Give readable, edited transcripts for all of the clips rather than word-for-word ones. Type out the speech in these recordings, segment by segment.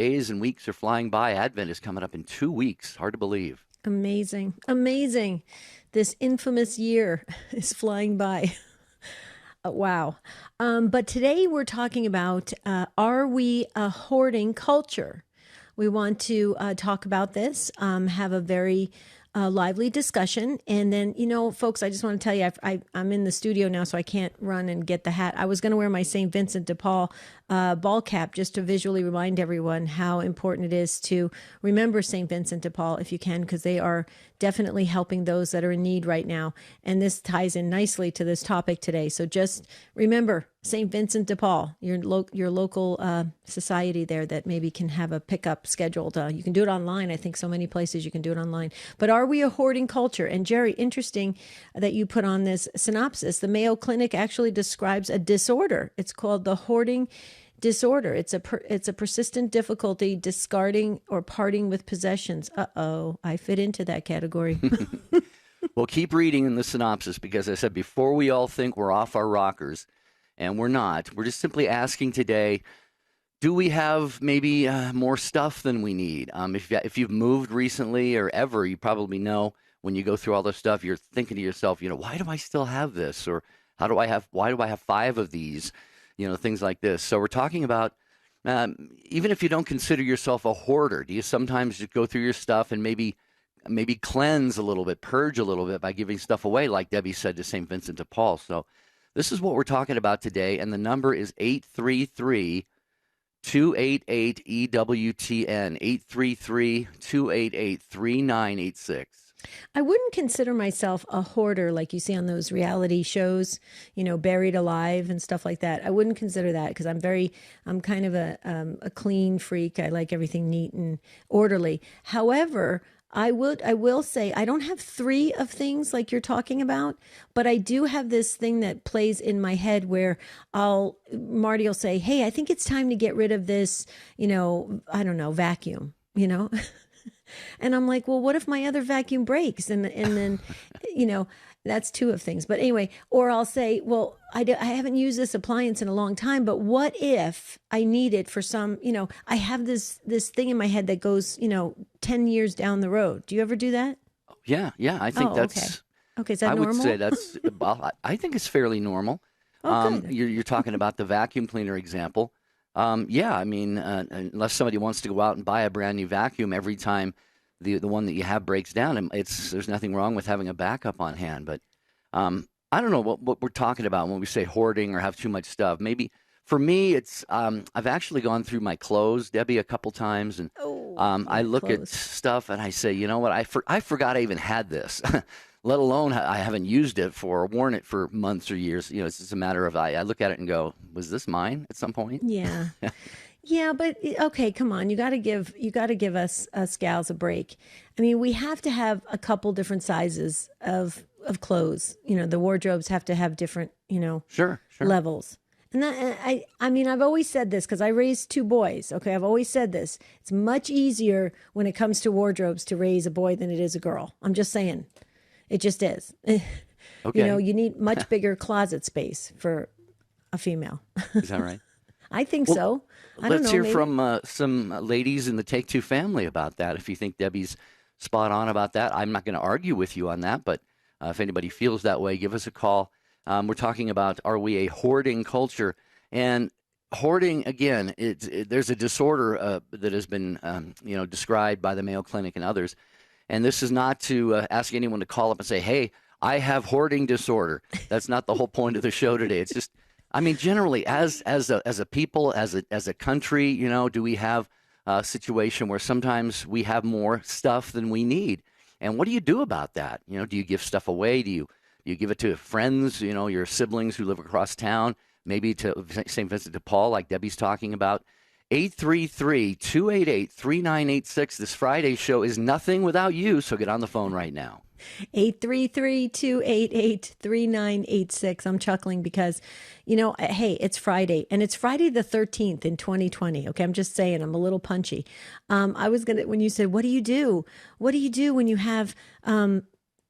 days and weeks are flying by. Advent is coming up in 2 weeks. Hard to believe. Amazing. Amazing. This infamous year is flying by. Wow. But today we're talking about are we a hoarding culture? We want to talk about this, have a very lively discussion. And then, folks, I just want to tell you, I'm in the studio now, so I can't run and get the hat. I was going to wear my St. Vincent de Paul ball cap just to visually remind everyone how important it is to remember St. Vincent de Paul if you can, because they are definitely helping those that are in need right now. And this ties in nicely to this topic today. So just remember St. Vincent de Paul, your local society there that maybe can have a pickup scheduled. You can do it online. I think so many places you can do it online. But are we a hoarding culture? And Jerry, interesting that you put on this synopsis. The Mayo Clinic actually describes a disorder. It's called the hoarding disorder. It's a persistent difficulty discarding or parting with possessions. Uh-oh, I fit into that category. Well, keep reading in the synopsis because I said before we all think we're off our rockers, and we're not. We're just simply asking today, do we have maybe more stuff than we need? If you've moved recently or ever, you probably know when you go through all this stuff, you're thinking to yourself, why do I still have this? Or why do I have 5 of these? Things like this. So we're talking about, even if you don't consider yourself a hoarder, do you sometimes just go through your stuff and maybe cleanse a little bit, purge a little bit by giving stuff away, like Debbie said to St. Vincent de Paul? So this is what we're talking about today, and the number is 833-288-EWTN, 833-288-3986. I wouldn't consider myself a hoarder like you see on those reality shows, Buried Alive and stuff like that. I wouldn't consider that because I'm kind of a clean freak. I like everything neat and orderly. However, I will say I don't have 3 of things like you're talking about, but I do have this thing that plays in my head where Marty will say, "Hey, I think it's time to get rid of this, I don't know, vacuum, And I'm like, well, what if my other vacuum breaks? And then, that's 2 of things. But anyway, or I'll say, well, I haven't used this appliance in a long time, but what if I need it for some, I have this thing in my head that goes, 10 years down the road. Do you ever do that? Yeah. I think that's, okay. Is that I normal? would say that's, well, I think it's fairly normal. Oh, good. You're talking about the vacuum cleaner example. Unless somebody wants to go out and buy a brand new vacuum every time the one that you have breaks down, there's nothing wrong with having a backup on hand. But I don't know what we're talking about when we say hoarding or have too much stuff. Maybe for me, it's I've actually gone through my clothes, Debbie, a couple times, and I look at stuff and I say, you know what, I forgot I even had this. Let alone I haven't used it or worn it for months or years. It's just a matter of I look at it and go, was this mine at some point? Yeah. Yeah, but okay, come on. You got to give us gals a break. I mean, we have to have a couple different sizes of clothes. The wardrobes have to have different, Sure. levels. And I've always said this because I raised 2 boys. Okay, I've always said this. It's much easier when it comes to wardrobes to raise a boy than it is a girl. I'm just saying. It just is. Okay. You need much bigger closet space for a female. Is that right? I think so. I don't know. Let's hear maybe. from some ladies in the Take Two family about that. If you think Debbie's spot on about that, I'm not going to argue with you on that. But if anybody feels that way, give us a call. We're talking about, are we a hoarding culture? And hoarding, again, there's a disorder that has been described by the Mayo Clinic and others. And this is not to ask anyone to call up and say, hey, I have hoarding disorder. That's not the whole point of the show today. It's just, generally, as a people, as a country, do we have a situation where sometimes we have more stuff than we need? And what do you do about that? Do you give stuff away? Do you give it to friends, your siblings who live across town, maybe to St. Vincent de Paul, like Debbie's talking about? 833-288-3986. This Friday's show is nothing without you, so get on the phone right now. 833-288-3986. I'm chuckling because, hey, it's Friday, and it's Friday the 13th in 2020. Okay, I'm just saying, I'm a little punchy. When you said, what do you do? What do you do when you have,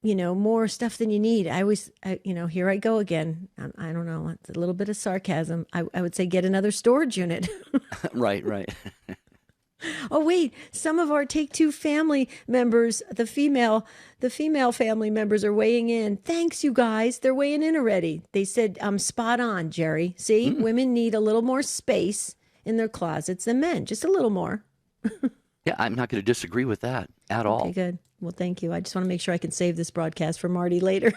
more stuff than you need? Here I go again. I don't know. It's a little bit of sarcasm. I would say get another storage unit. Right. Oh wait, some of our Take Two family members, the female family members are weighing in. Thanks, you guys. They're weighing in already. They said, spot on, Jerry. See, women need a little more space in their closets than men, just a little more. Yeah, I'm not going to disagree with that at all. Okay, good. Well, thank you. I just want to make sure I can save this broadcast for Marty later.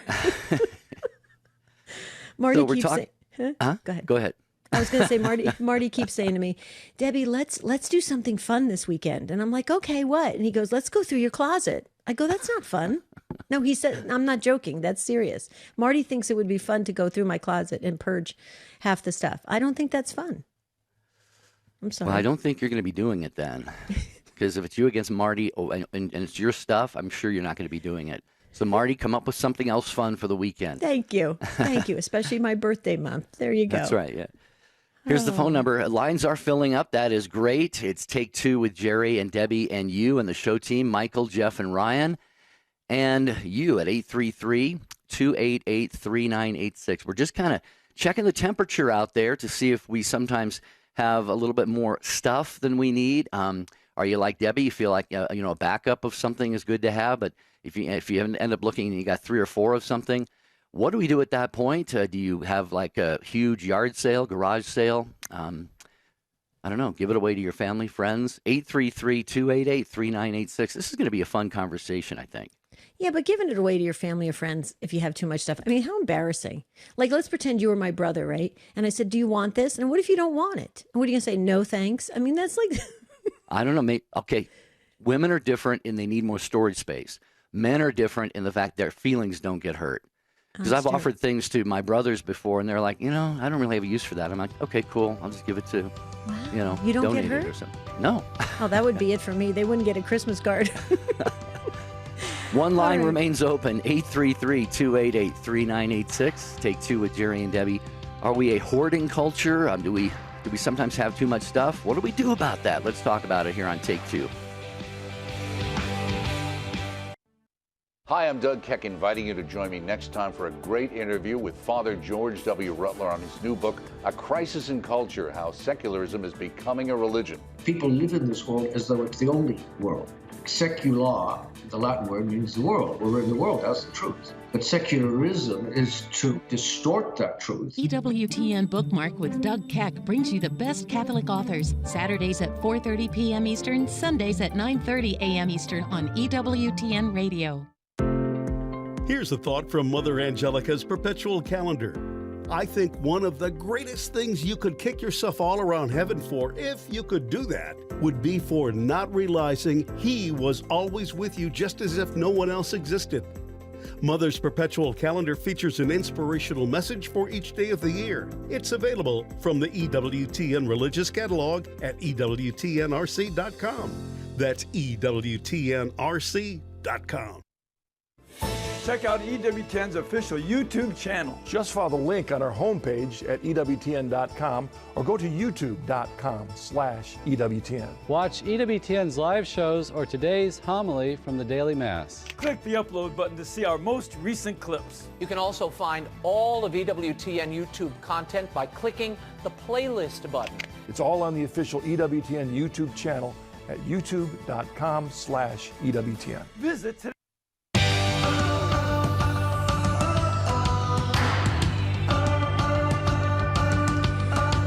Marty So we're keeps talking. saying, Huh? Go ahead. Go ahead. I was going to say, Marty keeps saying to me, Debbie, let's do something fun this weekend. And I'm like, okay, what? And he goes, let's go through your closet. I go, that's not fun. No, he said, I'm not joking. That's serious. Marty thinks it would be fun to go through my closet and purge half the stuff. I don't think that's fun. I'm sorry. Well, I don't think you're going to be doing it then. Because if it's you against Marty and it's your stuff, I'm sure you're not going to be doing it. So, Marty, come up with something else fun for the weekend. Thank you. Thank you. Especially my birthday month. There you go. That's right, yeah. Here's the phone number. Lines are filling up. That is great. It's Take Two with Jerry and Debbie and you and the show team, Michael, Jeff, and Ryan. And you at 833-288-3986. We're just kind of checking the temperature out there to see if we sometimes have a little bit more stuff than we need. Are you like Debbie? You feel like a backup of something is good to have, but if you end up looking and you got 3 or 4 of something, what do we do at that point? Do you have like a huge yard sale, garage sale? I don't know. Give it away to your family, friends. 833-288-3986. This is going to be a fun conversation, I think. Yeah, but giving it away to your family or friends if you have too much stuff. I mean, how embarrassing. Like, let's pretend you were my brother, right? And I said, do you want this? And what if you don't want it? And what are you going to say? No, thanks. I mean, that's like... I don't know. Okay, women are different and they need more storage space. Men are different in the fact their feelings don't get hurt. Because I've offered things to my brothers before, and they're like, I don't really have a use for that. I'm like, okay, cool. I'll just give it to, You don't donate get hurt? it or something. No. Oh, that would be it for me. They wouldn't get a Christmas card. One line remains open, 833-288-3986. Take Two with Jerry and Debbie. Are we a hoarding culture? Do we sometimes have too much stuff? What do we do about that? Let's talk about it here on Take Two. Hi, I'm Doug Keck, inviting you to join me next time for a great interview with Father George W. Rutler on his new book, A Crisis in Culture, How Secularism is Becoming a Religion. People live in this world as though it's the only world. Secula, the Latin word, means the world. We're in the world, that's the truth. But secularism is to distort that truth. EWTN Bookmark with Doug Keck brings you the best Catholic authors, Saturdays at 4:30 p.m. Eastern, Sundays at 9:30 a.m. Eastern on EWTN Radio. Here's a thought from Mother Angelica's perpetual calendar. I think one of the greatest things you could kick yourself all around heaven for, if you could do that, would be for not realizing He was always with you just as if no one else existed. Mother's perpetual calendar features an inspirational message for each day of the year. It's available from the EWTN Religious Catalog at EWTNRC.com. That's EWTNRC.com. Check out EWTN's official YouTube channel. Just follow the link on our homepage at EWTN.com or go to YouTube.com/EWTN. Watch EWTN's live shows or today's homily from the Daily Mass. Click the upload button to see our most recent clips. You can also find all of EWTN YouTube content by clicking the playlist button. It's all on the official EWTN YouTube channel at YouTube.com/EWTN. Visit today.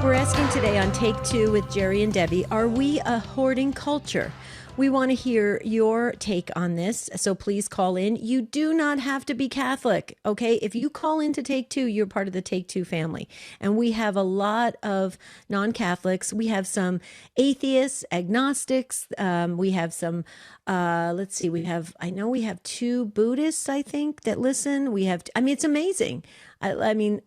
We're asking today on Take Two with Jerry and Debbie, are we a hoarding culture? We want to hear your take on this, so please call in. You do not have to be Catholic, okay? If you call in to Take Two, you're part of the Take Two family. And we have a lot of non-Catholics. We have some atheists, agnostics. We have some, I know we have 2 Buddhists, I think, that listen. It's amazing. And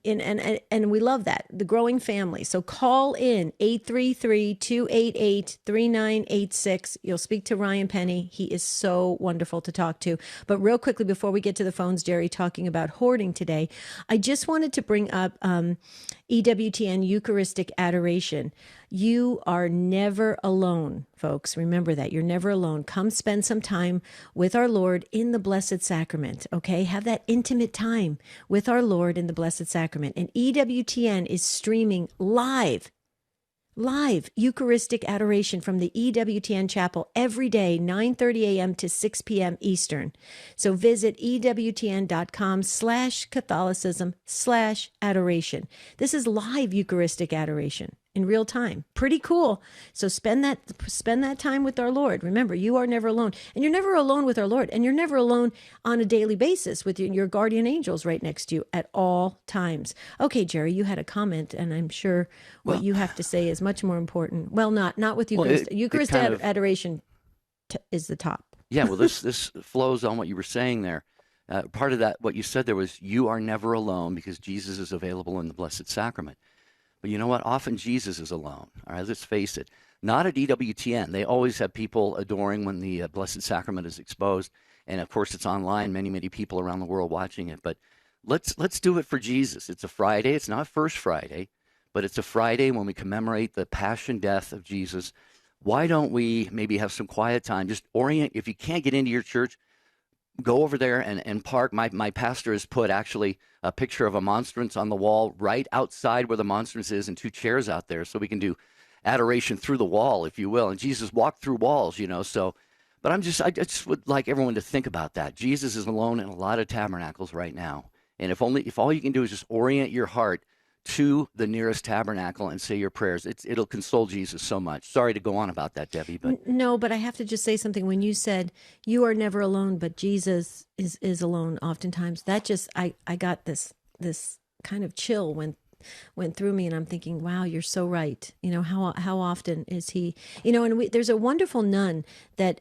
we love that, the growing family. So call in 833-288-3986. You'll speak to Ryan Penny. He is so wonderful to talk to. But real quickly, before we get to the phones, Jerry, talking about hoarding today, I just wanted to bring up EWTN Eucharistic Adoration. You are never alone, folks. Remember that. You're never alone. Come spend some time with our Lord in the Blessed Sacrament, okay? Have that intimate time with our Lord in the Blessed Sacrament. And EWTN is streaming live live Eucharistic adoration from the EWTN chapel every day, 9:30 a.m. to 6 p.m. Eastern. So visit EWTN.com/Catholicism/adoration. This is live Eucharistic adoration in real time. Pretty cool. So spend that time with our Lord. Remember, you are never alone. And you're never alone with our Lord. And you're never alone on a daily basis with your guardian angels right next to you at all times. Okay, Jerry, you had a comment, and I'm sure what you have to say is much more important. Well, not with Eucharist. Eucharist adoration is the top. Yeah, well, this flows on what you were saying there. Part of that, what you said there was, you are never alone because Jesus is available in the Blessed Sacrament. But you know what? Often Jesus is alone. All right, let's face it. Not at EWTN. They always have people adoring when the Blessed Sacrament is exposed. And, of course, it's online, many, many people around the world watching it. But let's do it for Jesus. It's a Friday. It's not First Friday, but it's a Friday when we commemorate the passion, death of Jesus. Why don't we maybe have some quiet time? Just orient. If you can't get into your church, go over there and park. My pastor has put actually a picture of a monstrance on the wall right outside where the monstrance is and 2 chairs out there so we can do adoration through the wall, if you will. And Jesus walked through walls, so. But I just would like everyone to think about that. Jesus is alone in a lot of tabernacles right now. And if all you can do is just orient your heart to the nearest tabernacle and say your prayers, it'll console Jesus so much. Sorry to go on about that, Debbie, but no, but I have to just say something. When you said you are never alone, but Jesus is alone oftentimes, that just I got this kind of chill went through me, and I'm thinking, wow, you're so right. How often is he? And there's a wonderful nun that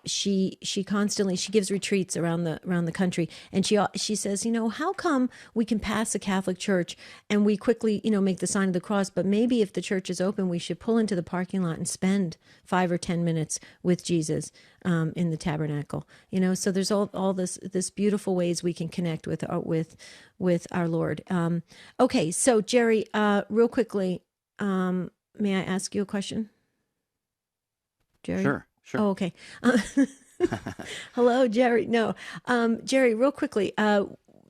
she constantly gives retreats around the country, and she says, how come we can pass a Catholic church and we quickly make the sign of the cross, but maybe if the church is open, we should pull into the parking lot and spend 5 or 10 minutes with Jesus in the tabernacle. So there's all this beautiful ways we can connect with our Lord. Okay, so Jerry, real quickly, may I ask you a question? Jerry? Sure. Oh, okay. Hello, Jerry. No, Jerry, real quickly,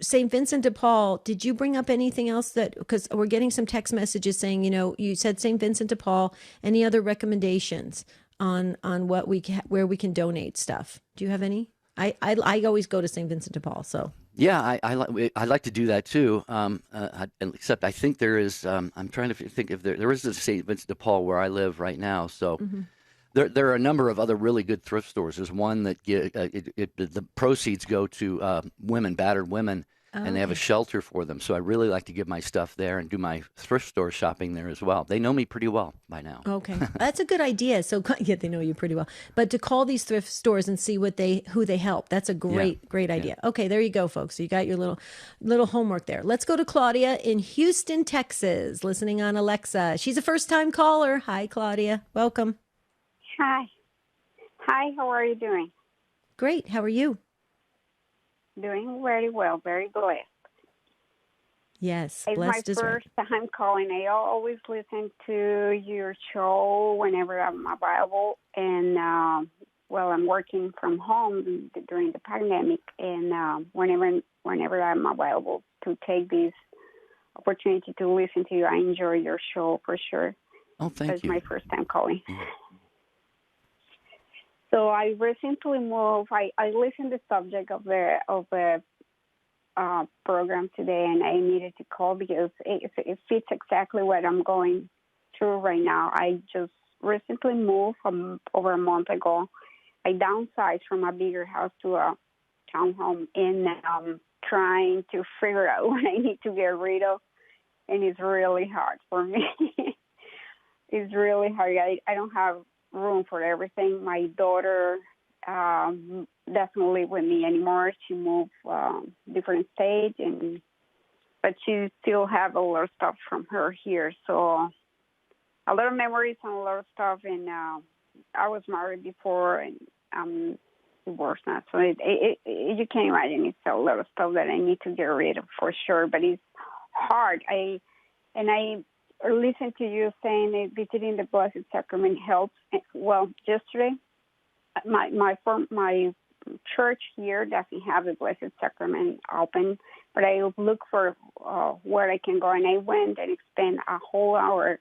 St. Vincent de Paul, did you bring up anything else because we're getting some text messages saying, you said St. Vincent de Paul, any other recommendations on what where we can donate stuff? Do you have any? I always go to St. Vincent de Paul, so. Yeah, I like to do that too. Except I think there is. I'm trying to think if there is a St. Vincent de Paul where I live right now. So there are a number of other really good thrift stores. There's one that the proceeds go to battered women, and they have a shelter for them. So I really like to give my stuff there and do my thrift store shopping there as well. They know me pretty well by now. Okay, that's a good idea. So yeah, they know you pretty well. But to call these thrift stores and see who they help, that's a great idea. Yeah. Okay, there you go, folks. So you got your little homework there. Let's go to Claudia in Houston, Texas, listening on Alexa. She's a first-time caller. Hi, Claudia. Welcome. Hi, how are you doing? Great. How are you? Doing very well, very blessed. Yes, blessed is right. It's my first time calling. I always listen to your show whenever I'm available, and I'm working from home during the pandemic, and whenever I'm available to take this opportunity to listen to you, I enjoy your show for sure. Oh, thank you. It's my first time calling. So I recently moved. I listened to the subject of the program today, and I needed to call because it fits exactly what I'm going through right now. I just recently moved over a month ago. I downsized from a bigger house to a townhome, and I'm trying to figure out what I need to get rid of, and it's really hard for me. It's really hard. I don't have room for everything. My daughter doesn't live with me anymore. She moved different state, but she still have a lot of stuff from her here. So a lot of memories and a lot of stuff. And I was married before, and I'm divorced now. So you can imagine it's a lot of stuff that I need to get rid of for sure. But it's hard. I listen to you saying that visiting the Blessed Sacrament helps. Well, yesterday, my church here doesn't have the Blessed Sacrament open, but I look for where I can go, and I went and spent a whole hour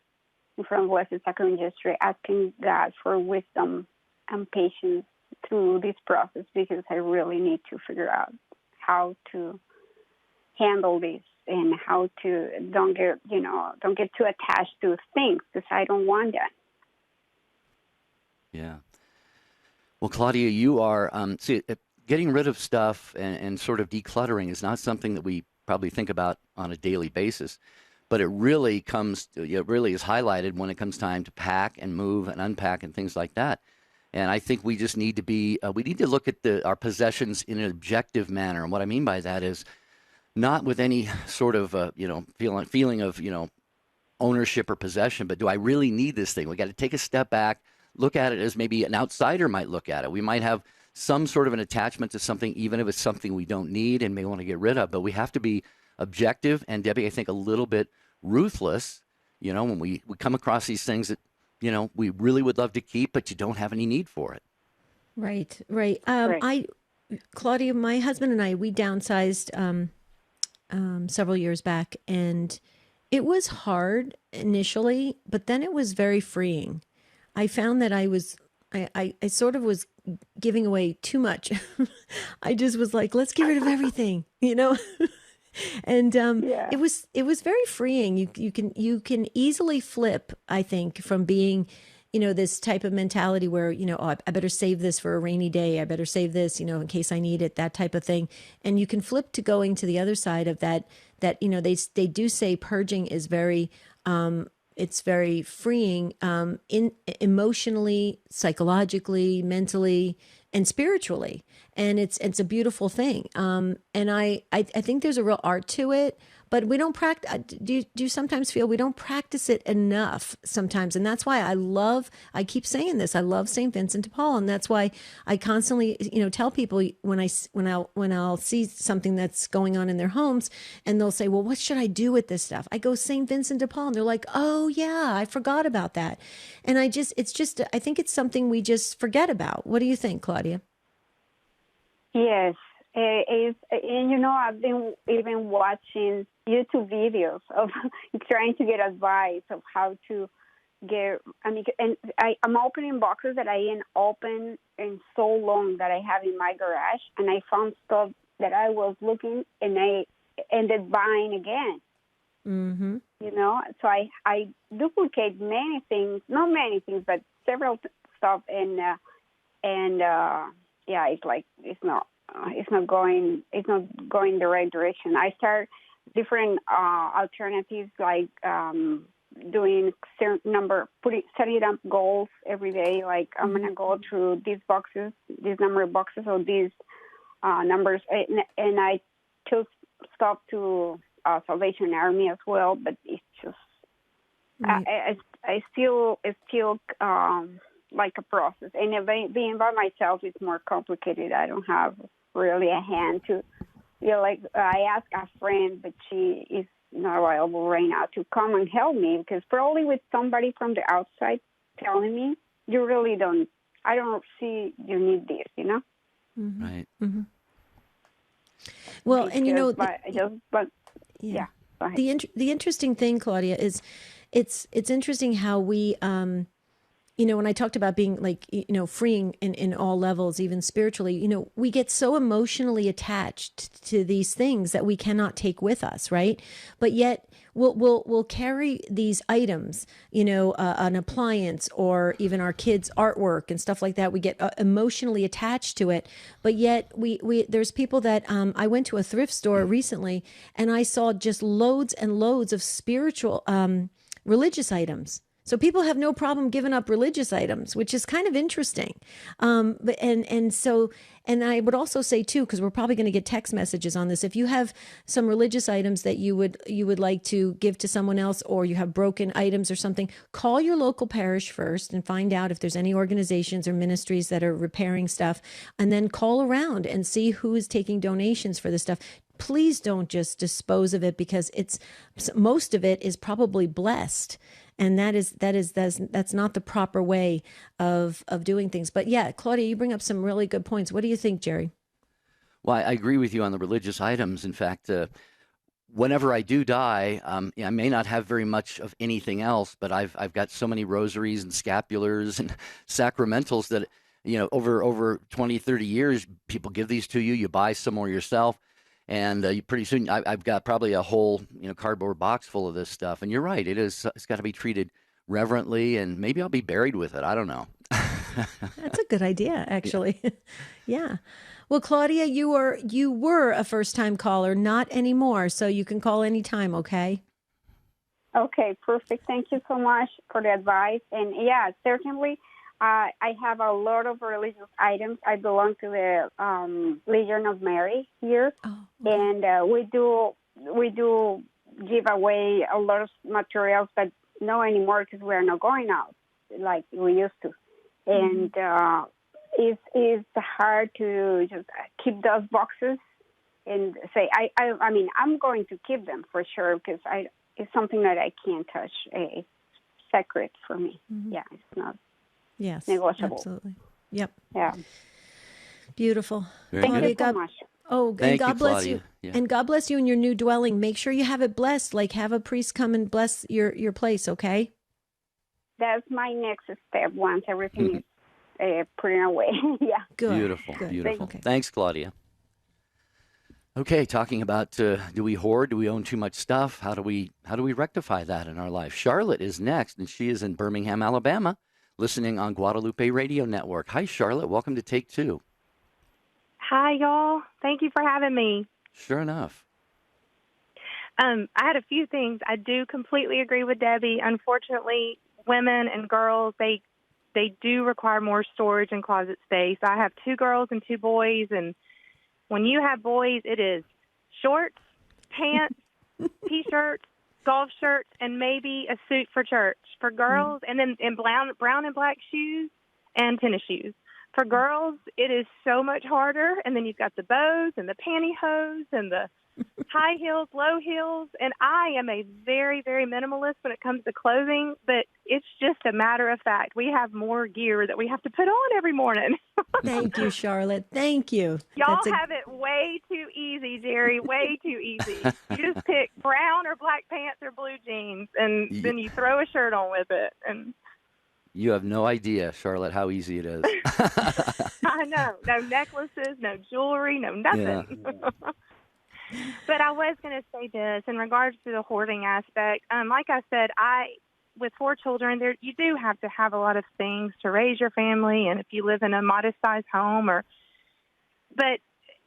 in front of the Blessed Sacrament Registry, asking God for wisdom and patience through this process, because I really need to figure out how to handle this and how to don't get too attached to things, because I don't want that. Yeah. Well, Claudia, you are getting rid of stuff and sort of decluttering is not something that we probably think about on a daily basis, but it really is highlighted when it comes time to pack and move and unpack and things like that. And I think we just need to we need to look at our possessions in an objective manner. And what I mean by that is not with any sort of feeling of ownership or possession, but do I really need this thing? We got to take a step back, look at it as maybe an outsider might look at it. We might have some sort of an attachment to something, even if it's something we don't need and may want to get rid of. But we have to be objective and, Debbie, I think a little bit ruthless, when we come across these things that, we really would love to keep, but you don't have any need for it. Right. Claudia, my husband and I, we downsized several years back, and it was hard initially, but then it was very freeing. I found that I sort of was giving away too much. I just was like, let's get rid of everything, and it was very freeing. You can easily flip, I think, from being, this type of mentality where, I better save this for a rainy day. I better save this, in case I need it, that type of thing. And you can flip to going to the other side of that, they do say purging is very, it's very freeing, emotionally, psychologically, mentally, and spiritually. And it's a beautiful thing. And I think there's a real art to it, but we don't practice. Do you sometimes feel we don't practice it enough sometimes? And that's why I keep saying this. I love St. Vincent de Paul. And that's why I constantly, tell people when I'll see something that's going on in their homes and they'll say, well, what should I do with this stuff? I go St. Vincent de Paul, and they're like, oh yeah, I forgot about that. And I think it's something we just forget about. What do you think, Claudia? Yes. And I've been even watching YouTube videos of trying to get advice of how to get. I'm opening boxes that I didn't open in so long that I have in my garage, and I found stuff that I was looking, and I ended buying again. Mm-hmm. So I duplicate many things, not many things, but several stuff, and it's not going the right direction. I start different alternatives, like doing setting up goals every day. Like I'm gonna go through these boxes, these number of boxes, or these numbers, and I chose stuff to Salvation Army as well. But it's just I still like a process, and being by myself is more complicated. I don't have really a hand to, I asked a friend, but she is not available right now to come and help me, because probably with somebody from the outside telling me, I don't see you need this, Mm-hmm. Right. Mm-hmm. Well, and yeah. The interesting thing, Claudia, is it's interesting how we, when I talked about being freeing in all levels, even spiritually, we get so emotionally attached to these things that we cannot take with us, right? But yet we'll carry these items, an appliance or even our kids' artwork and stuff like that. We get emotionally attached to it, but yet there's people that I went to a thrift store recently, and I saw just loads and loads of spiritual religious items. So people have no problem giving up religious items, which is kind of interesting. But I would also say too, because we're probably going to get text messages on this. If you have some religious items that you would like to give to someone else, or you have broken items or something, call your local parish first and find out if there's any organizations or ministries that are repairing stuff, and then call around and see who is taking donations for this stuff. Please don't just dispose of it, because most of it is probably blessed. And that's not the proper way of doing things. But yeah, Claudia, you bring up some really good points. What do you think, Jerry? Well, I agree with you on the religious items. In fact, whenever I do die, I may not have very much of anything else, but I've got so many rosaries and scapulars and sacramentals that, over 20, 30 years, people give these to you. You buy some more yourself, and you pretty soon I've got probably a whole cardboard box full of this stuff. And you're right, it's got to be treated reverently, and maybe I'll be buried with it. I don't know. That's a good idea, actually. Yeah. Well, Claudia, you were a first-time caller, not anymore, so you can call anytime, okay? Okay, perfect. Thank you so much for the advice. And yeah, certainly, I have a lot of religious items. I belong to the Legion of Mary here, and we do give away a lot of materials, but no anymore because we are not going out like we used to. And it's hard to just keep those boxes and say, I mean, I'm going to keep them for sure because it's something that I can't touch. It's sacred for me. Yeah, it's not negotiable. Absolutely. Yep. Yeah. Beautiful. Thank you so much. Oh, and Thank God you, bless Claudia. you. Yeah. And God bless you in your new dwelling. Make sure you have it blessed. Like have a priest come and bless your place, okay? That's my next step once everything is put away. Yeah. Good. Beautiful. Good. Beautiful. Okay. Thanks, Claudia. Okay, talking about do we hoard? Do we own too much stuff? How do we rectify that in our life? Charlotte is next, and she is in Birmingham, Alabama, listening on Guadalupe Radio Network. Hi, Charlotte. Welcome to Take Two. Hi, y'all. Thank you for having me. Sure enough. I had a few things. I do completely agree with Debbie. Unfortunately, women and girls, they do require more storage and closet space. I have 2 girls and 2 boys, and when you have boys, it is shorts, pants, T-shirts, golf shirts, and maybe a suit for church. For girls, and then in brown and black shoes and tennis shoes. For girls, it is so much harder, and then you've got the bows and the pantyhose and the high heels, low heels, and I am a very, very minimalist when it comes to clothing, but it's just a matter of fact. We have more gear that we have to put on every morning. Thank you, Charlotte. Thank you. Y'all have it way too easy, Jerry, way too easy. You just pick brown or black pants or blue jeans, and then you throw a shirt on with it. And You have no idea, Charlotte, how easy it is. I know. No necklaces, no jewelry, no nothing. Yeah. But I was going to say this in regards to the hoarding aspect. Like I said, with 4 children, you do have to have a lot of things to raise your family, and if you live in a modest-sized home, but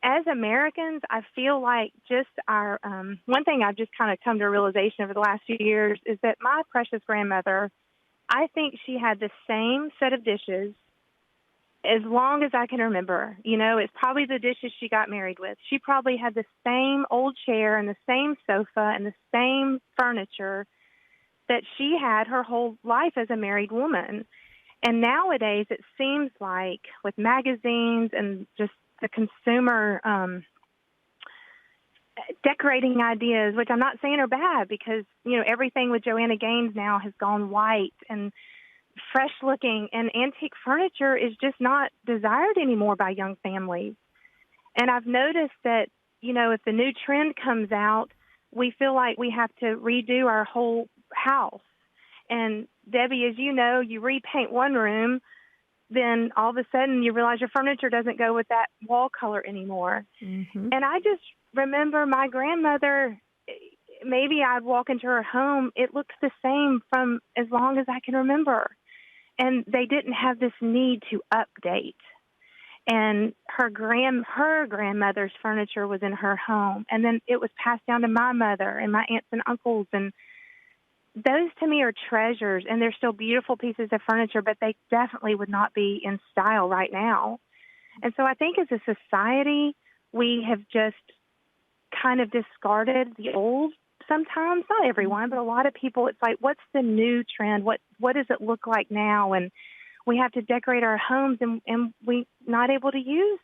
as Americans, I feel like just our one thing I've just kind of come to a realization over the last few years is that my precious grandmother, I think she had the same set of dishes as long as I can remember. It's probably the dishes she got married with. She probably had the same old chair and the same sofa and the same furniture that she had her whole life as a married woman. And nowadays it seems like with magazines and just the consumer decorating ideas, which I'm not saying are bad because, everything with Joanna Gaines now has gone white and fresh looking, and antique furniture is just not desired anymore by young families. And I've noticed that, if the new trend comes out, we feel like we have to redo our whole house. And Debbie, as you know, you repaint one room, then all of a sudden you realize your furniture doesn't go with that wall color anymore. Mm-hmm. And I just remember my grandmother, maybe I'd walk into her home, it looked the same from as long as I can remember. And they didn't have this need to update. And her grandmother's furniture was in her home. And then it was passed down to my mother and my aunts and uncles. And those to me are treasures. And they're still beautiful pieces of furniture, but they definitely would not be in style right now. And so I think as a society, we have just kind of discarded the old. Sometimes, not everyone, but a lot of people, it's like, what's the new trend? What does it look like now? And we have to decorate our homes, and we're not able to use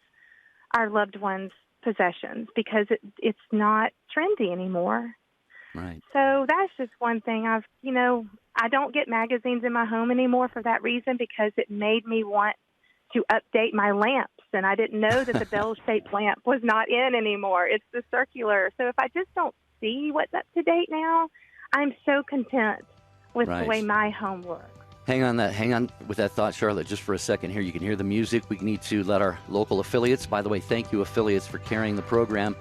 our loved ones' possessions because it's not trendy anymore. Right. So that's just one thing. I don't get magazines in my home anymore for that reason because it made me want to update my lamps, and I didn't know that the bell-shaped lamp was not in anymore. It's the circular. So if I just don't see what's up to date now. I'm so content with Right. the way my home works. Hang on with that thought, Charlotte, just for a second here. You can hear the music. We need to let our local affiliates, by the way, thank you, affiliates, for carrying the program.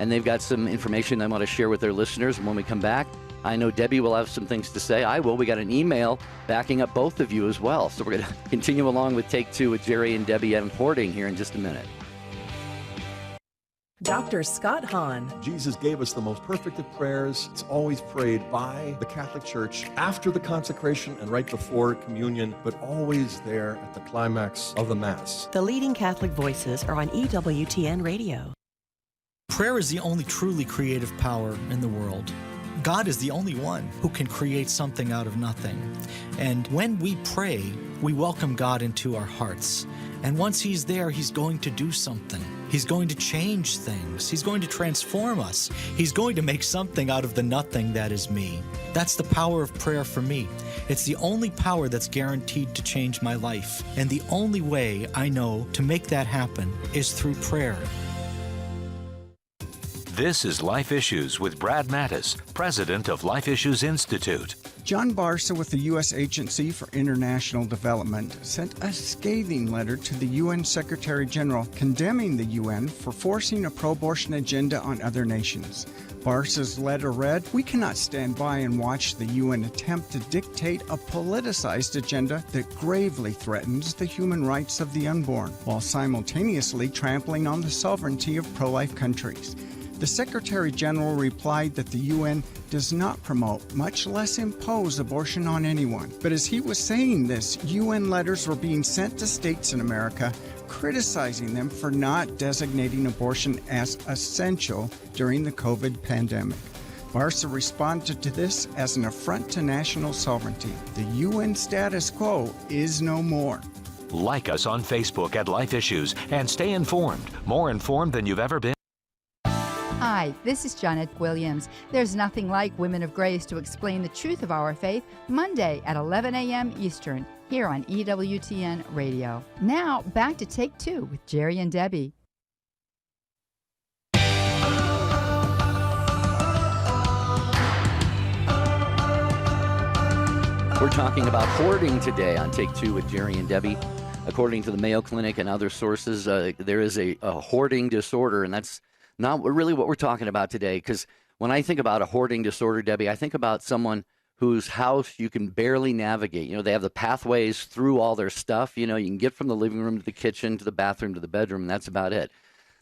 And they've got some information they want to share with their listeners. And when we come back, I know Debbie will have some things to say. I will. We got an email backing up both of you as well. So we're going to continue along with Take Two with Jerry and Debbie and Hoarding here in just a minute. Dr. Scott Hahn. Jesus gave us the most perfect of prayers. It's always prayed by the Catholic Church after the consecration and right before communion, but always there at the climax of the Mass. The leading Catholic voices are on EWTN Radio. Prayer is the only truly creative power in the world. God is the only one who can create something out of nothing. And when we pray, we welcome God into our hearts. And once He's there, He's going to do something. He's going to change things. He's going to transform us. He's going to make something out of the nothing that is me. That's the power of prayer for me. It's the only power that's guaranteed to change my life. And the only way I know to make that happen is through prayer. This is Life Issues with Brad Mattis, president of Life Issues Institute. John Barsa with the U.S. Agency for International Development sent a scathing letter to the UN Secretary General condemning the UN for forcing a pro-abortion agenda on other nations. Barsa's letter read, "We cannot stand by and watch the UN attempt to dictate a politicized agenda that gravely threatens the human rights of the unborn, while simultaneously trampling on the sovereignty of pro-life countries." The Secretary General replied that the UN does not promote, much less impose, abortion on anyone. But as he was saying this, UN letters were being sent to states in America criticizing them for not designating abortion as essential during the COVID pandemic. Barsa responded to this as an affront to national sovereignty. The UN status quo is no more. Like us on Facebook at Life Issues and stay informed, more informed than you've ever been. Hi, this is Janet Williams. There's nothing like Women of Grace to explain the truth of our faith, Monday at 11 a.m. Eastern, here on EWTN Radio. Now, back to Take Two with Jerry and Debbie. We're talking about hoarding today on Take Two with Jerry and Debbie. According to the Mayo Clinic and other sources, there is a hoarding disorder, and that's not really what we're talking about today, because when I think about a hoarding disorder, Debbie, I think about someone whose house you can barely navigate. You know, they have the pathways through all their stuff. You know, you can get from the living room to the kitchen to the bathroom to the bedroom, and that's about it.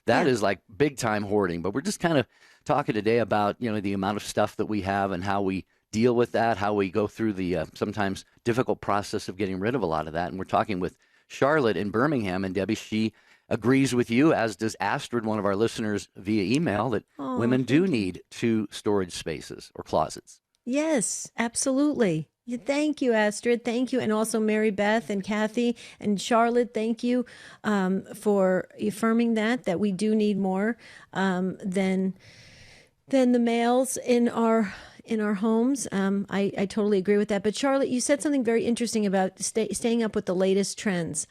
That is like big-time hoarding. But we're just kind of talking today about, you know, the amount of stuff that we have and how we deal with that, how we go through the sometimes difficult process of getting rid of a lot of that. And we're talking with Charlotte in Birmingham, and Debbie, she agrees with you, as does Astrid, one of our listeners via email, that women do need 2 storage spaces or closets. Yes, absolutely. Thank you, Astrid. Thank you. And also Mary Beth and Kathy and Charlotte, thank you for affirming that we do need more than the males in our homes. I totally agree with that. But Charlotte, you said something very interesting about staying up with the latest trends.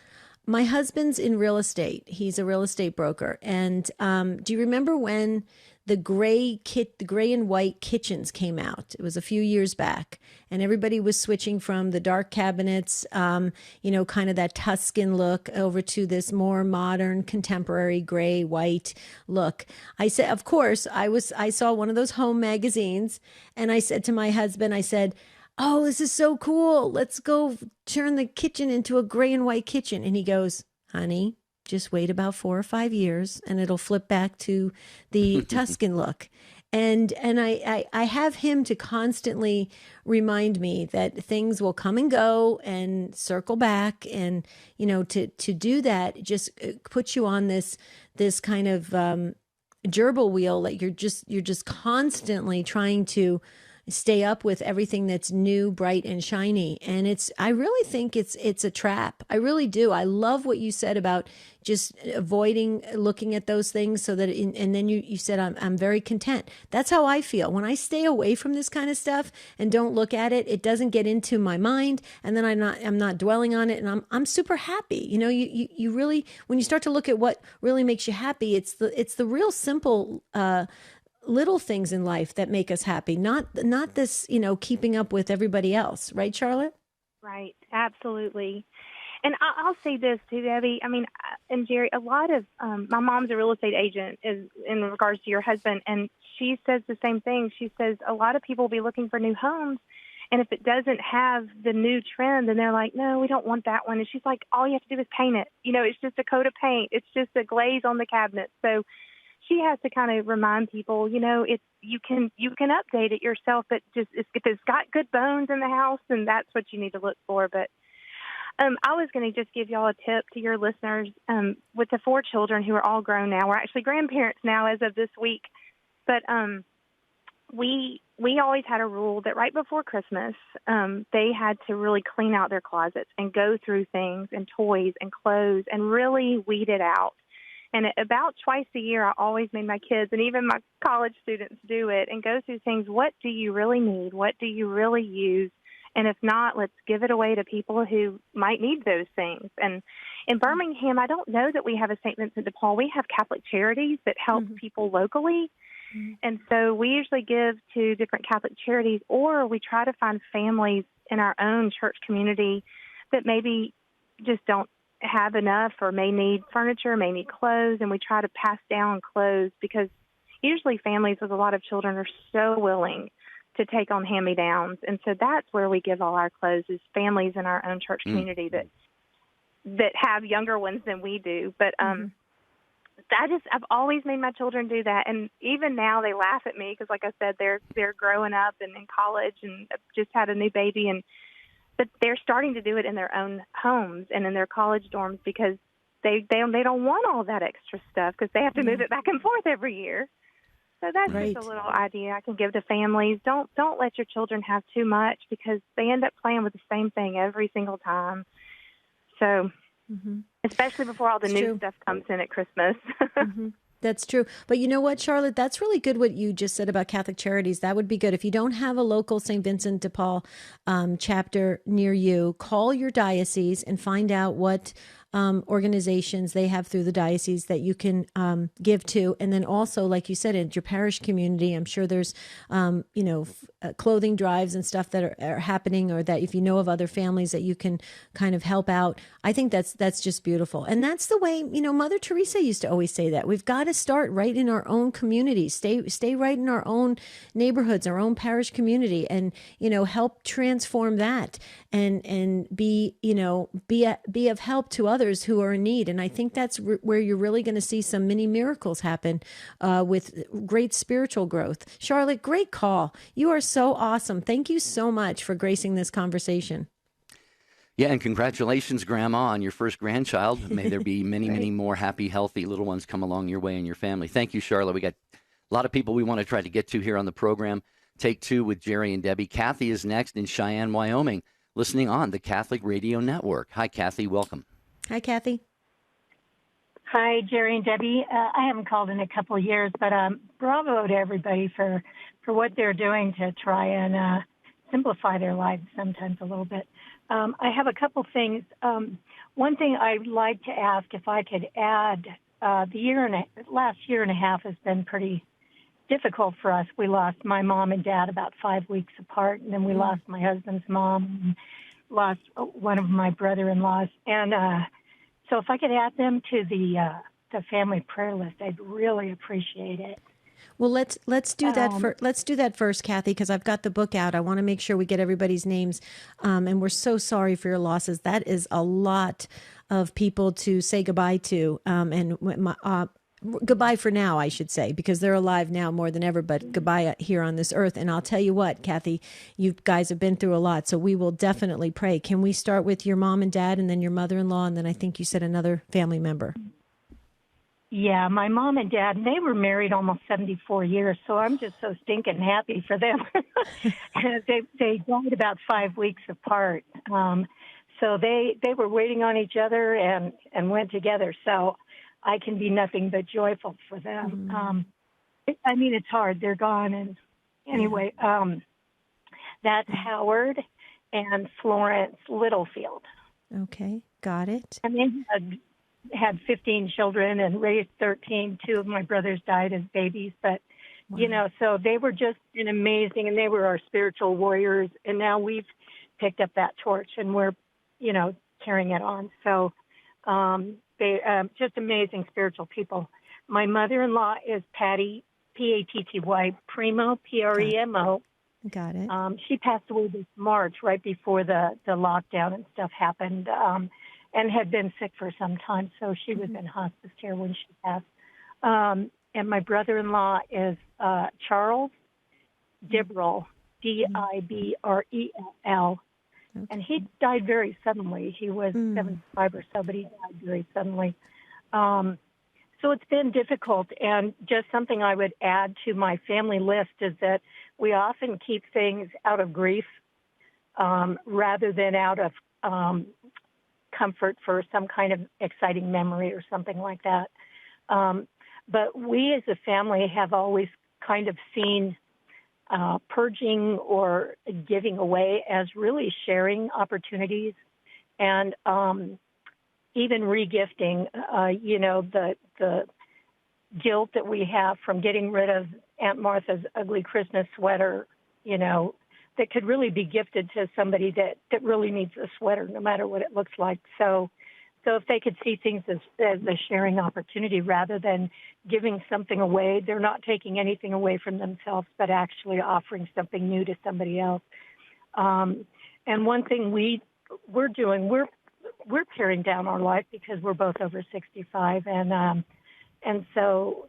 My husband's in real estate. He's a real estate broker. And do you remember when the gray and white kitchens came out? It was a few years back, and everybody was switching from the dark cabinets, kind of that Tuscan look, over to this more modern, contemporary gray white look. I said, of course, I saw one of those home magazines, and I said to my husband, I said, "Oh, this is so cool. Let's go turn the kitchen into a gray and white kitchen." And he goes, "Honey, just wait about 4 or 5 years and it'll flip back to the Tuscan look." And I have him to constantly remind me that things will come and go and circle back. And, to do that just puts you on this kind of gerbil wheel. Like you're just constantly trying to stay up with everything that's new, bright, and shiny. And I really think it's a trap. I really do. I love what you said about just avoiding looking at those things, so that and then you said, I'm very content. That's how I feel. When I stay away from this kind of stuff and don't look at it, it doesn't get into my mind, and then I'm not dwelling on it, and I'm super happy. You really, when you start to look at what really makes you happy, it's the real simple little things in life that make us happy, not this, keeping up with everybody else. Right, Charlotte? Right, absolutely. And I'll say this too, Debbie. I mean, and Jerry, a lot of my mom's a real estate agent in regards to your husband, and she says the same thing. She says a lot of people will be looking for new homes, and if it doesn't have the new trend, then they're like, no, we don't want that one. And she's like, all you have to do is paint it. It's just a coat of paint. It's just a glaze on the cabinet. So she has to kind of remind people, it's you can update it yourself, but just if it's got good bones in the house, then that's what you need to look for. But I was going to just give y'all a tip to your listeners. With the 4 children who are all grown now, we're actually grandparents now as of this week. But we always had a rule that right before Christmas, they had to really clean out their closets and go through things and toys and clothes and really weed it out. And about twice a year, I always made my kids and even my college students do it and go through things. What do you really need? What do you really use? And if not, let's give it away to people who might need those things. And in Birmingham, I don't know that we have a St. Vincent de Paul. We have Catholic charities that help people locally. And so we usually give to different Catholic charities, or we try to find families in our own church community that maybe just don't have enough or may need furniture, may need clothes, and we try to pass down clothes because usually families with a lot of children are so willing to take on hand-me-downs. And so that's where we give all our clothes, is families in our own church community that have younger ones than we do. But I've always made my children do that. And even now they laugh at me because, like I said, they're growing up and in college and just had a new baby. But they're starting to do it in their own homes and in their college dorms because they don't want all that extra stuff because they have to move it back and forth every year. So that's just a little idea I can give to families. Don't let your children have too much because they end up playing with the same thing every single time. So, especially before all the new stuff comes in at Christmas. That's true. But you know what, Charlotte? That's really good what you just said about Catholic charities. That would be good. If you don't have a local St. Vincent de Paul chapter near you, call your diocese and find out what organizations they have through the diocese that you can give to. And then also, like you said, in your parish community, I'm sure there's, clothing drives and stuff that are happening, or that if you know of other families that you can kind of help out. I think that's just beautiful. And that's the way, Mother Teresa used to always say that. We've got to start right in our own communities, stay right in our own neighborhoods, our own parish community, and, help transform that and be of help to others who are in need. And I think that's where you're really going to see some mini miracles happen with great spiritual growth. Charlotte, great call. You are so awesome. Thank you so much for gracing this conversation. Yeah, and congratulations, Grandma, on your first grandchild. May there be many, many more happy, healthy little ones come along your way and your family. Thank you, Charlotte. We got a lot of people we want to try to get to here on the program. Take Two with Jerry and Debbie. Kathy is next in Cheyenne, Wyoming, listening on the Catholic Radio Network. Hi, Kathy. Welcome. Hi, Kathy. Hi, Jerry and Debbie. I haven't called in a couple of years, but bravo to everybody for what they're doing to try and simplify their lives sometimes a little bit. I have a couple things. One thing I'd like to ask if I could add, the last year and a half has been pretty difficult for us. We lost my mom and dad about 5 weeks apart, and then we lost my husband's mom and lost one of my brother-in-laws. And so if I could add them to the family prayer list, I'd really appreciate it. Well, let's do that. Let's do that first, Kathy, because I've got the book out. I want to make sure we get everybody's names, and we're so sorry for your losses. That is a lot of people to say goodbye to, and goodbye for now, I should say, because they're alive now more than ever. But goodbye here on this earth. And I'll tell you what, Kathy, you guys have been through a lot, so we will definitely pray. Can we start with your mom and dad, and then your mother-in-law, and then I think you said another family member? Yeah, my mom and dad, and they were married almost 74 years, so I'm just so stinking happy for them. They died about 5 weeks apart. So they were waiting on each other and went together. So I can be nothing but joyful for them. I mean, it's hard. They're gone. And anyway, that's Howard and Florence Littlefield. Okay, got it. And they had 15 children and raised 13. 2 of my brothers died as babies, but You know, so they were just an amazing, and they were our spiritual warriors. And now we've picked up that torch, and we're, you know, carrying it on. So they just amazing spiritual people. My mother-in-law is Patty, Patty Premo, Premo. Got it. She passed away this March, right before the lockdown and stuff happened, and had been sick for some time. So she was in hospice care when she passed. And my brother-in-law is Charles Dibrell, Dibrell. Okay. And he died very suddenly. He was 75 or so, but he died very suddenly. So it's been difficult. And just something I would add to my family list is that we often keep things out of grief rather than out of comfort for some kind of exciting memory or something like that. But we as a family have always kind of seen purging or giving away as really sharing opportunities, and even regifting, you know, the guilt that we have from getting rid of Aunt Martha's ugly Christmas sweater, you know, that could really be gifted to somebody that really needs a sweater, no matter what it looks like. So if they could see things as a sharing opportunity rather than giving something away, they're not taking anything away from themselves, but actually offering something new to somebody else. And one thing we're doing, we're paring down our life because we're both over 65, and so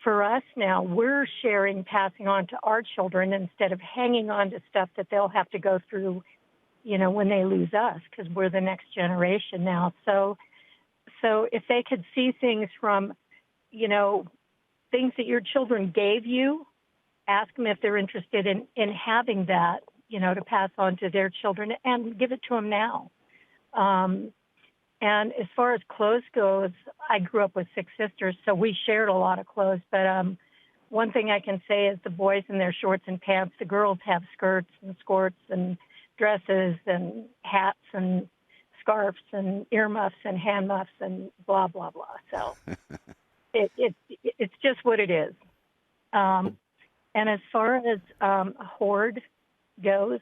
for us now, we're sharing, passing on to our children instead of hanging on to stuff that they'll have to go through, you know, when they lose us, because we're the next generation now. So if they could see things from, you know, things that your children gave you, ask them if they're interested in having that, you know, to pass on to their children, and give it to them now. And as far as clothes goes, I grew up with 6 sisters, so we shared a lot of clothes. But one thing I can say is the boys in their shorts and pants, the girls have skirts and skirts and dresses and hats and scarves and earmuffs and hand muffs and blah, blah, blah. So it's just what it is. And as far as hoard goes,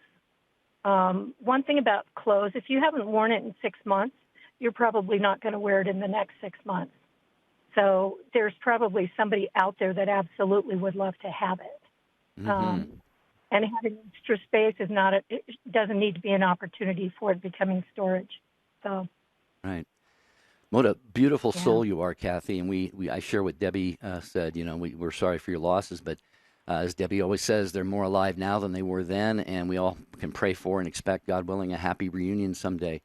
one thing about clothes, if you haven't worn it in 6 months, you're probably not going to wear it in the next 6 months. So there's probably somebody out there that absolutely would love to have it. And having extra space is it doesn't need to be an opportunity for it becoming storage. So. Right. What a beautiful soul you are, Kathy. And I share what Debbie said. You know, we're sorry for your losses, but as Debbie always says, they're more alive now than they were then, and we all can pray for and expect, God willing, a happy reunion someday.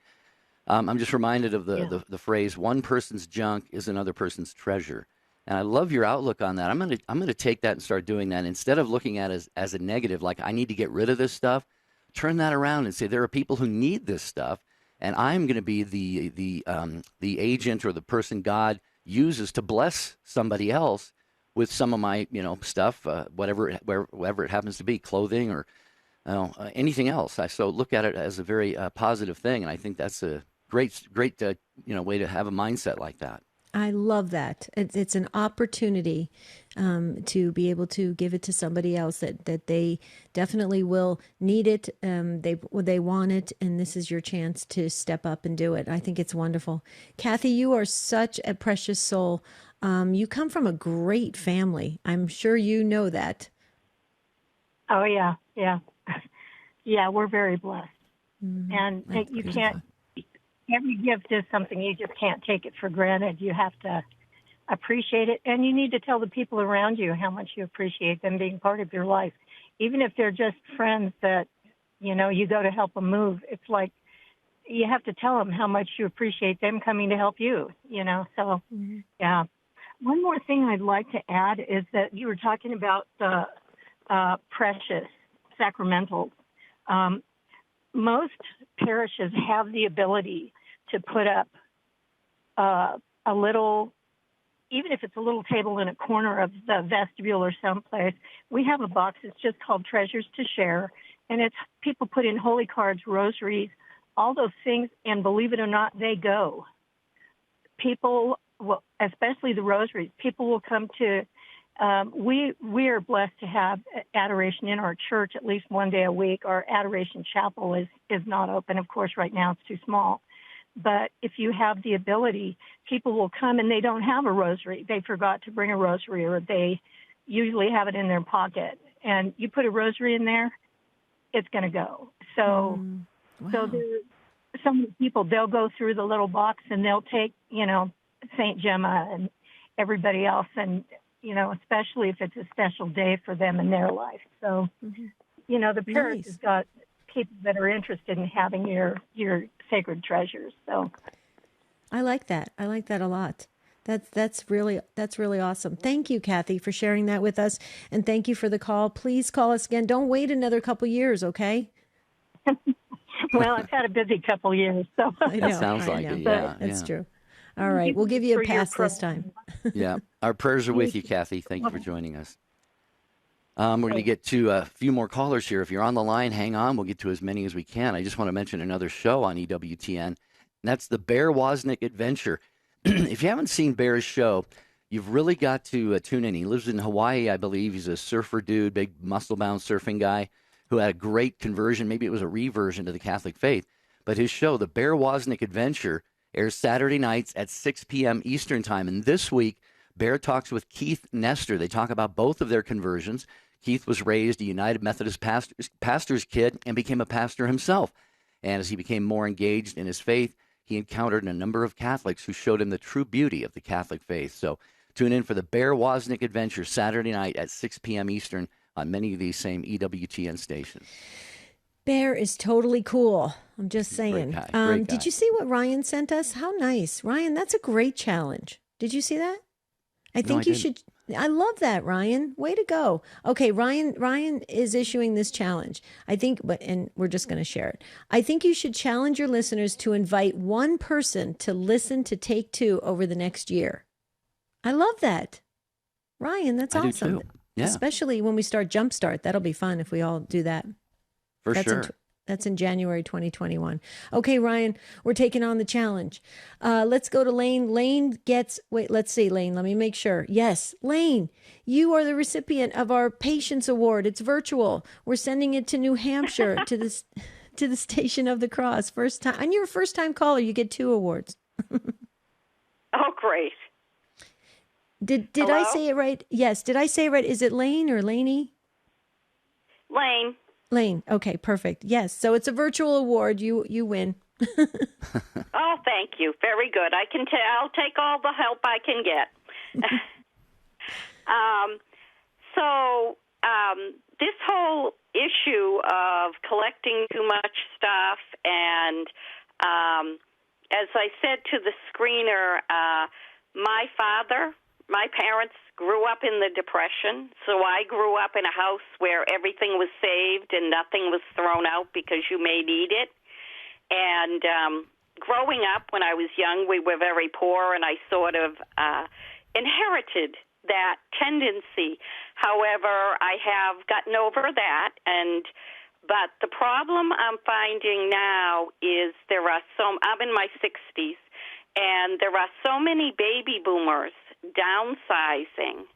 I'm just reminded of the phrase, one person's junk is another person's treasure. And I love your outlook on that. I'm gonna take that and start doing that. Instead of looking at it as a negative, like I need to get rid of this stuff, turn that around and say there are people who need this stuff, and I'm going to be the agent or the person God uses to bless somebody else with some of my stuff, whatever it happens to be, clothing or anything else. So look at it as a very positive thing, and I think that's a great way to have a mindset like that. I love that. It's an opportunity to be able to give it to somebody else that they definitely will need it. They want it, and this is your chance to step up and do it. I think it's wonderful. Kathy, you are such a precious soul. You come from a great family. I'm sure you know that. Oh, yeah. Yeah, we're very blessed. And you can't, every gift is something, you just can't take it for granted. You have to appreciate it, and you need to tell the people around you how much you appreciate them being part of your life. Even if they're just friends that, you go to help them move, it's like you have to tell them how much you appreciate them coming to help you, So, yeah. One more thing I'd like to add is that you were talking about the precious sacramentals. Most parishes have the ability to put up a little, even if it's a little table in a corner of the vestibule or someplace. We have a box. It's just called Treasures to Share, and it's people put in holy cards, rosaries, all those things, and believe it or not, they go. People, especially the rosaries, people will come to we are blessed to have adoration in our church at least one day a week. Our adoration chapel is not open. Of course, right now it's too small. But if you have the ability, people will come and they don't have a rosary. They forgot to bring a rosary, or they usually have it in their pocket. And you put a rosary in there, it's going to go. So, so there's so many people, they'll go through the little box and they'll take, St. Gemma and everybody else, and, especially if it's a special day for them in their life. So, the parish has got people that are interested in having your sacred treasures. So I like that. I like that a lot. That's really awesome. Thank you, Kathy, for sharing that with us, and thank you for the call. Please call us again. Don't wait another couple years, okay? Well, I've had a busy couple years, so I know. That sounds like it. Yeah, That's yeah. true. All right, we'll give you a pass this time. Yeah, our prayers are with you, Kathy. Thank you for joining us. We're going to get to a few more callers here. If you're on the line, hang on. We'll get to as many as we can. I just want to mention another show on EWTN, and that's the Bear Wozniak Adventure. If you haven't seen Bear's show, you've really got to tune in. He lives in Hawaii, I believe. He's a surfer dude, big muscle-bound surfing guy who had a great conversion. Maybe it was a reversion to the Catholic faith. But his show, the Bear Wozniak Adventure, airs Saturday nights at 6 p.m. Eastern Time. And this week, Bear talks with Keith Nestor. They talk about both of their conversions. Keith was raised a United Methodist pastor's kid and became a pastor himself. And as he became more engaged in his faith, he encountered a number of Catholics who showed him the true beauty of the Catholic faith. So tune in for the Bear Wozniak Adventure Saturday night at 6 p.m. Eastern on many of these same EWTN stations. Bear is totally cool. I'm just saying. Great guy. Did you see what Ryan sent us? How nice. Ryan, that's a great challenge. Did you see that? I think you should. I love that, Ryan. Way to go. Okay, Ryan is issuing this challenge. I think, and we're just going to share it. I think you should challenge your listeners to invite one person to listen to Take Two over the next year. I love that. Ryan, that's awesome. I do too. Yeah. Especially when we start Jumpstart. That'll be fun if we all do that. For sure. That's in January 2021. Okay, Ryan, we're taking on the challenge. Let's go to Lane. Let's see, Lane, let me make sure. Yes, Lane, you are the recipient of our Patience Award. It's virtual. We're sending it to New Hampshire to the Station of the Cross. First time. And you're a first-time caller. You get 2 awards. Oh, great. Did Hello? I say it right? Yes. Did I say it right? Is it Lane or Laney? Lane. Lane. Okay, perfect. Yes. So it's a virtual award. You win. Oh, thank you. Very good. I'll take all the help I can get. This whole issue of collecting too much stuff, and as I said to the screener, my parents grew up in the Depression, so I grew up in a house where everything was saved and nothing was thrown out because you may need it. And growing up, when I was young, we were very poor, and I sort of inherited that tendency. However, I have gotten over that, but the problem I'm finding now is I'm in my 60s, and there are so many baby boomers downsizing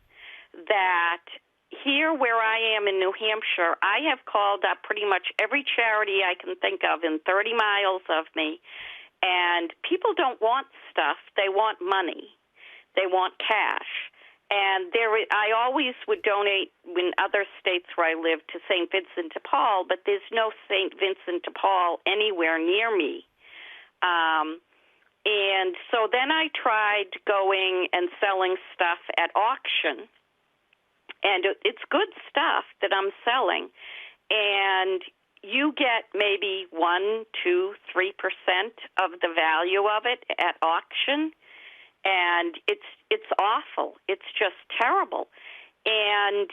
that here where I am in New Hampshire, I have called up pretty much every charity I can think of in 30 miles of me, and people don't want stuff. They want money. They want cash. And I always would donate in other states where I live to St. Vincent de Paul, but there's no St. Vincent de Paul anywhere near me. And so then I tried going and selling stuff at auction, and it's good stuff that I'm selling, and you get maybe 1%, 2%, 3% of the value of it at auction, and it's awful. It's just terrible. And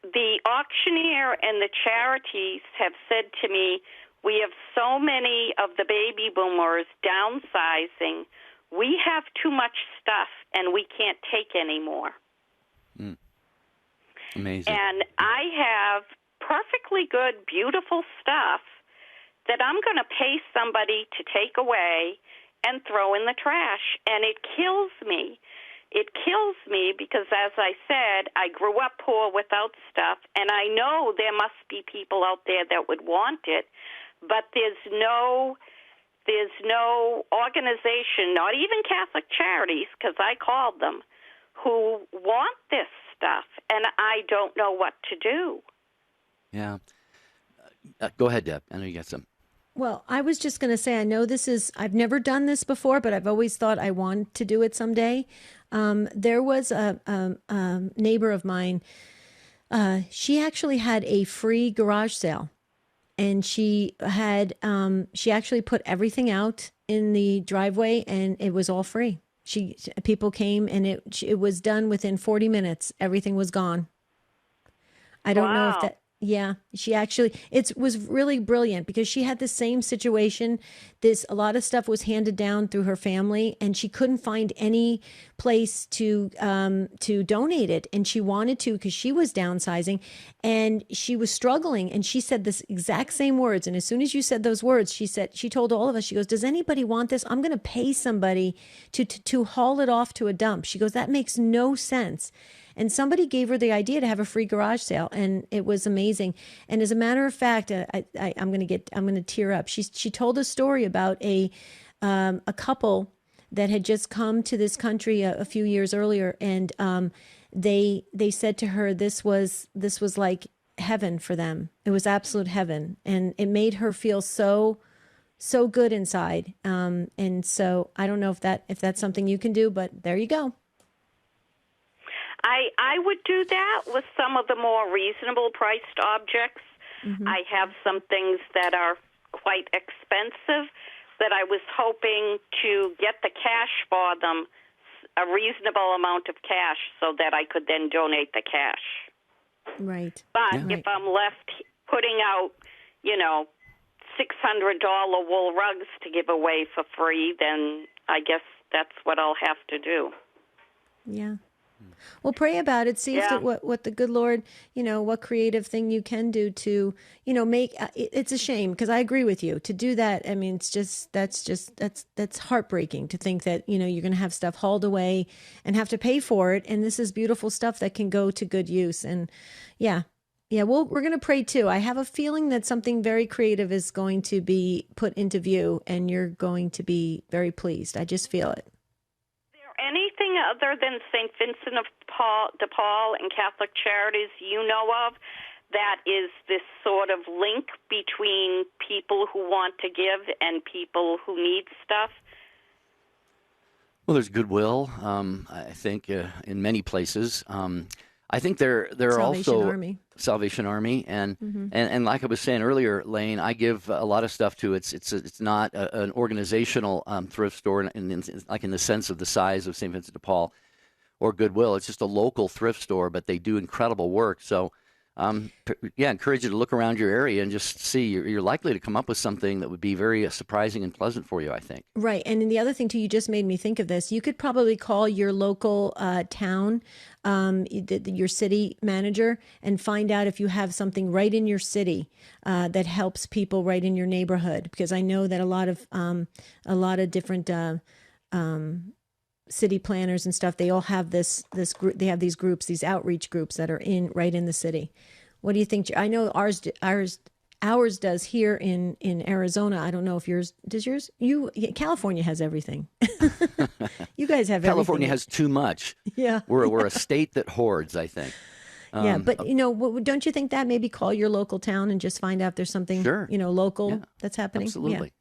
the auctioneer and the charities have said to me, we have so many of the baby boomers downsizing. We have too much stuff, and we can't take any more. Amazing. And I have perfectly good, beautiful stuff that I'm going to pay somebody to take away and throw in the trash. And it kills me. It kills kills me because, as I said, I grew up poor without stuff, and I know there must be people out there that would want it, but there's no organization, not even Catholic Charities, because I called them, who want this stuff, and I don't know what to do. Yeah. Go ahead, Deb. I know you got some. Well, I was just going to say, I know I've never done this before, but I've always thought I want to do it someday. There was a neighbor of mine. She actually had a free garage sale, and she actually put everything out in the driveway, and it was all free. People came, and it was done within 40 minutes. Everything was gone. I don't know if that. Yeah, it was really brilliant because she had the same situation. A lot of stuff was handed down through her family, and she couldn't find any place to donate it. And she wanted to because she was downsizing, and she was struggling. And she said this exact same words. And as soon as you said those words, she told all of us, she goes, "Does anybody want this? I'm going to pay somebody to haul it off to a dump." She goes, "That makes no sense." And somebody gave her the idea to have a free garage sale, and it was amazing. And as a matter of fact, I'm going to tear up. She told a story about a couple that had just come to this country a few years earlier, and they said to her this was like heaven for them. It was absolute heaven, and it made her feel so good inside. And so I don't know if that's something you can do, but there you go. I would do that with some of the more reasonable priced objects. Mm-hmm. I have some things that are quite expensive that I was hoping to get the cash for them, a reasonable amount of cash, so that I could then donate the cash. Right. But if I'm left putting out, $600 wool rugs to give away for free, then I guess that's what I'll have to do. Yeah. Well, pray about it. See what the good Lord, what creative thing you can do to, make. It's a shame because I agree with you to do that. I mean, that's heartbreaking to think that you're going to have stuff hauled away and have to pay for it. And this is beautiful stuff that can go to good use. And yeah. Well, we're going to pray too. I have a feeling that something very creative is going to be put into view, and you're going to be very pleased. I just feel it. Anything other than St. Vincent de Paul and Catholic Charities you know of that is this sort of link between people who want to give and people who need stuff? Well, there's Goodwill, I think, in many places. I think there are also Salvation Army, and like I was saying earlier, Lane, I give a lot of stuff to. It's not an organizational thrift store, like in the sense of the size of St. Vincent de Paul or Goodwill. It's just a local thrift store, but they do incredible work. So, encourage you to look around your area and just see. You're likely to come up with something that would be very surprising and pleasant for you, I think. Right. And then the other thing, too, you just made me think of this. You could probably call your local town, your city manager, and find out if you have something right in your city that helps people right in your neighborhood. Because I know that a lot of different city planners and stuff, they all have this group. They have these groups, these outreach groups that are right in the city. What do you think? I know ours does here in Arizona. I don't know if yours does. California has everything. You guys have California everything. has too much. Yeah, we're a state that hoards, I think. But don't you think that maybe call your local town and just find out if there's something local that's happening?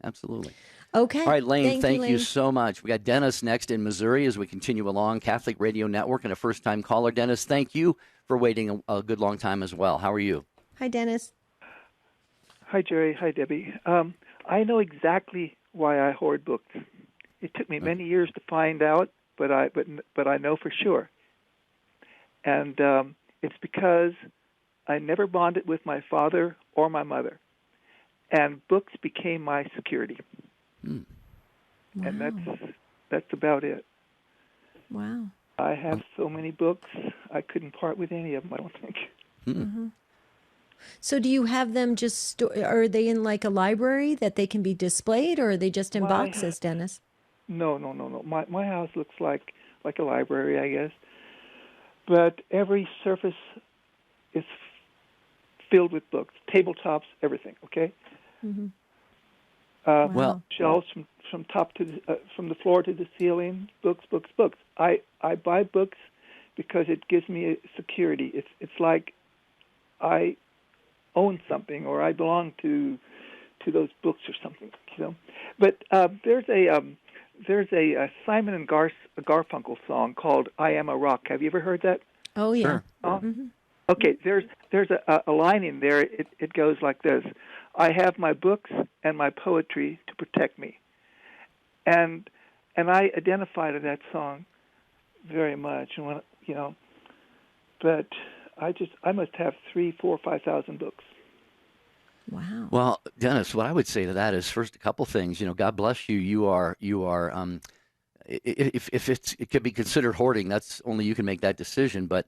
Absolutely. Okay. All right, Lane, thank you Lane. so much. We got Dennis next in Missouri as we continue along. Catholic Radio Network and a first-time caller. Dennis, thank you for waiting a good long time as well. How are you? Hi, Dennis. Hi, Jerry. Hi, Debbie. I know exactly why I hoard books. It took me many years to find out, but I know for sure. And it's because I never bonded with my father or my mother, and books became my security. Wow. And that's about it. Wow. I have so many books, I couldn't part with any of them, I don't think. Mm-hmm. So do you have them are they in like a library that they can be displayed, or are they just in boxes, Dennis? No. My house looks like a library, I guess. But every surface is filled with books, tabletops, everything. Okay. Mm-hmm. Well, shelves from top to from the floor to the ceiling, books. I buy books because it gives me security. It's like I own something, or I belong to those books or something, But there's a Simon and Garfunkel song called "I Am a Rock." Have you ever heard that? Oh yeah. Sure. Mm-hmm. Okay, there's a line in there. It goes like this: "I have my books and my poetry to protect me," and I identify to that song very much, and when, but I must have 3,000, 4,000, 5,000 books. Wow. Well, Dennis, what I would say to that is first a couple things. God bless you. You are. If it could be considered hoarding, that's only you can make that decision. But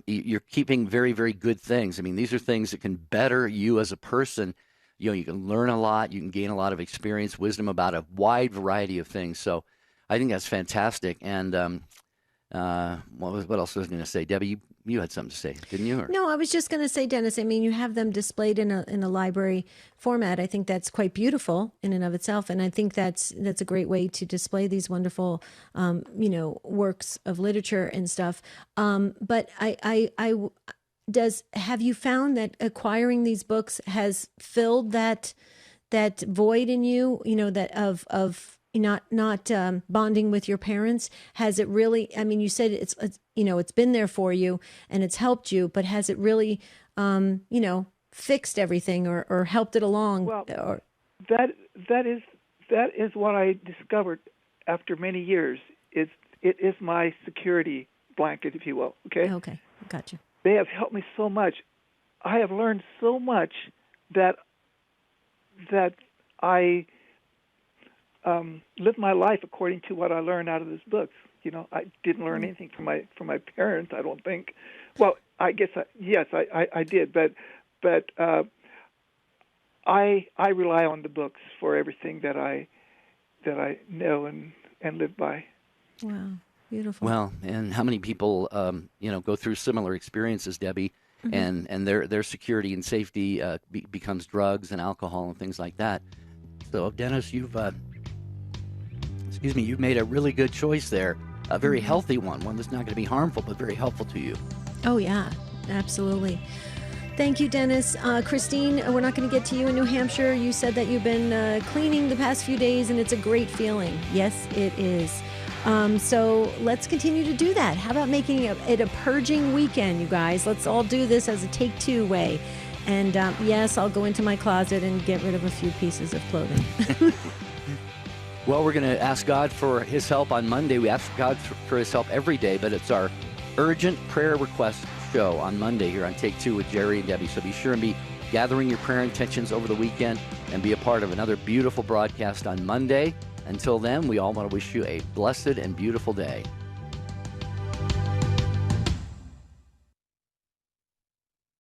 you're keeping very, very good things. I mean, these are things that can better you as a person. You can learn a lot. You can gain a lot of experience, wisdom about a wide variety of things. So I think that's fantastic. And what else was I going to say? Debbie, you had something to say, didn't you? Or? No, I was just going to say, Dennis, I mean, you have them displayed in a library format. I think that's quite beautiful in and of itself. And I think that's a great way to display these wonderful, works of literature and stuff. But have you found that acquiring these books has filled that void in you, that of not bonding with your parents? Has it really, I mean, you said it's been there for you and it's helped you, but has it really, fixed everything or helped it along? Well, that is what I discovered after many years. It is my security blanket, if you will. Okay, gotcha. They have helped me so much. I have learned so much that I live my life according to what I learned out of these books. I didn't learn anything from my parents, I don't think. Well, I guess I did, but I rely on the books for everything that I know and live by. Wow, beautiful. Well, and how many people go through similar experiences, Debbie, Mm-hmm. and their security and safety becomes drugs and alcohol and things like that. So, Dennis, you've made a really good choice there, a very healthy one that's not going to be harmful, but very helpful to you. Oh, yeah, absolutely. Thank you, Dennis. Christine, we're not going to get to you in New Hampshire. You said that you've been cleaning the past few days, and it's a great feeling. Yes, it is. So let's continue to do that. How about making it a purging weekend, you guys? Let's all do this as a take-two way. And yes, I'll go into my closet and get rid of a few pieces of clothing. Well, we're going to ask God for his help on Monday. We ask God for his help every day, but it's our urgent prayer request show on Monday here on Take Two with Jerry and Debbie. So be sure and be gathering your prayer intentions over the weekend and be a part of another beautiful broadcast on Monday. Until then, we all want to wish you a blessed and beautiful day.